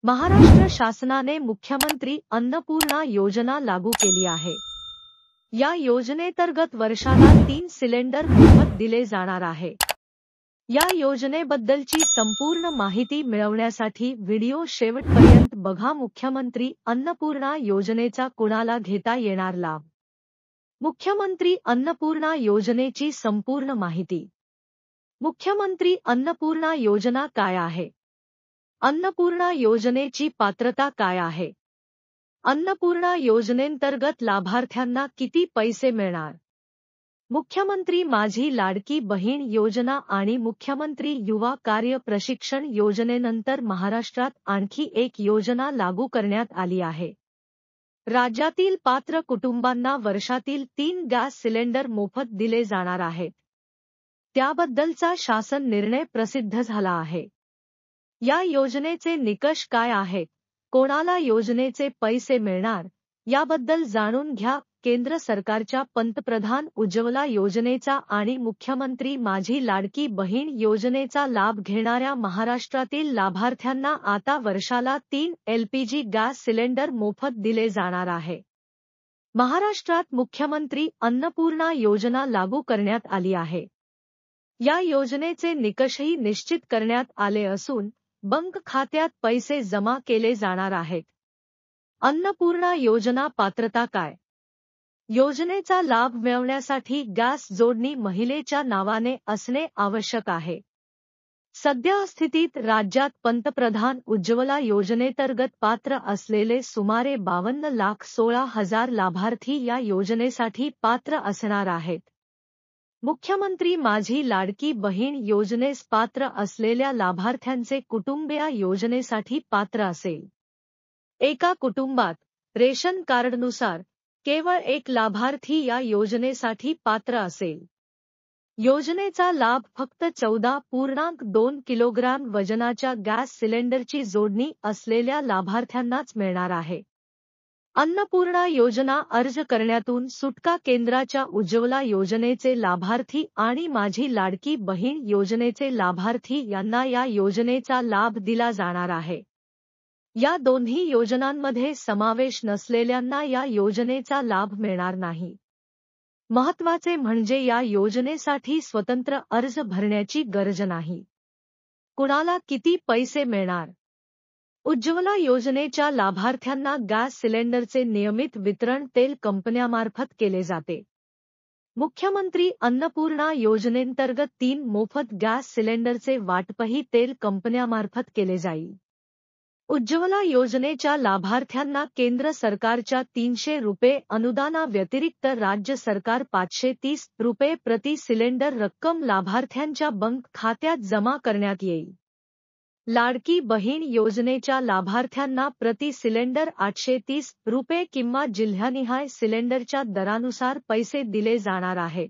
महाराष्ट्र शासनाने मुख्यमंत्री अन्नपूर्णा योजना लागू केली आहे। या योजनेंतर्गत वर्षाला 3 सिलेंडर मोफत दिले जाणार आहे। या योजनेबद्दलची संपूर्ण माहिती मिळवण्यासाठी व्हिडिओ शेवटपर्यंत बघा। मुख्यमंत्री अन्नपूर्णा योजनेचा कुणाला घेता येणार लाभ? मुख्यमंत्री अन्नपूर्णा योजनेची संपूर्ण माहिती। मुख्यमंत्री अन्नपूर्णा योजना काय आहे? अन्नपूर्णा योजनेची पात्रता काय आहे? अन्नपूर्णा योजनेंतर्गत लाभार्थ्यांना किती पैसे मिळणार? मुख्यमंत्री माझी लाडकी बहीण योजना आणि मुख्यमंत्री युवा कार्य प्रशिक्षण योजनेनंतर महाराष्ट्रात आणखी एक योजना लागू करण्यात आली आहे। राज्यातील पात्र कुटुंबांना वर्षातील 3 गॅस सिलेंडर मोफत दिले जाणार आहेत। त्याबद्दलचा शासन निर्णय प्रसिद्ध झाला आहे। या योजनेचे निकष काय आहेत? कोणाला योजनेचे पैसे मिळणार? याबद्दल जाणून घ्या। केंद्र सरकारच्या पंतप्रधान उज्ज्वला योजनेचा आणि मुख्यमंत्री माझी लाडकी बहीण योजनेचा लाभ घेणाऱ्या महाराष्ट्रातील लाभार्थ्यांना आता वर्षाला 3 LPG गॅस सिलेंडर मोफत दिले जाणार आहे। महाराष्ट्रात मुख्यमंत्री अन्नपूर्णा योजना लागू करण्यात आली आहे। या योजनेचे निकषही निश्चित करण्यात आले असून बँक खात्यात पैसे जमा केले जाणार आहेत। अन्नपूर्णा योजना पात्रता काय? योजनेचा लाभ मिळवण्यासाठी गॅस जोडणी महिलेच्या नावाने असणे आवश्यक आहे। सद्यस्थितीत राज्यात पंतप्रधान उज्ज्वला योजनेंतर्गत पात्र असलेले सुमारे 52,16,000 लाभार्थी या योजनेसाठी पात्र असणार आहेत। मुख्यमंत्री माझी लाडकी बहीण योजनेस पात्र असलेल्या लाभार्थ्यांचे कुटुंब या योजनेसाठी पात्र असेल। एका कुटुंबात रेशन कार्डनुसार केवळ एक लाभार्थी या योजनेसाठी पात्र असेल। योजनेचा लाभ फक्त 14.2 किलोग्राम वजनाच्या गॅस सिलेंडरची जोडणी असलेल्या लाभार्थ्यांनाच मिळणार आहे। अन्नपूर्णा योजना अर्ज करण्यातून सुटका। केंद्राच्या उज्ज्वला योजनेचे लाभार्थी आणि माझी लाडकी बहीण योजनेचे लाभार्थी यांना या योजनेचा लाभ दिला जाणार आहे। या दोन्ही योजनांमध्ये समावेश नसलेल्यांना या योजनेचा लाभ मिळणार नाही। महत्त्वाचे म्हणजे या योजनेसाठी स्वतंत्र अर्ज भरण्याची गरज नाही। कुणाला किती पैसे मिळणार? उज्ज्वला योजनेच्या लाभार्थ्यांना गॅस सिलेंडरचे नियमित वितरण तेल कंपन्यांमार्फत केले जाते। मुख्यमंत्री अन्नपूर्णा योजनेंतर्गत 3 मोफत गॅस सिलेंडरचे वाटपही तेल कंपन्यांमार्फत केले जाईल। उज्ज्वला योजनेच्या लाभार्थ्यांना केंद्र सरकारच्या 300 रुपये अनुदानाव्यतिरिक्त राज्य सरकार 530 रुपये प्रति सिलेंडर रक्कम लाभार्थ्यांच्या बँक खात्यात जमा करण्यात येईल। लाडकी बहीण योजनेच्या लाभार्थ्यांना प्रति सिलेंडर 830 रुपये किंवा जिल्हानिहाय सिलेंडरच्या दरानुसार पैसे दिले जाणार आहेत।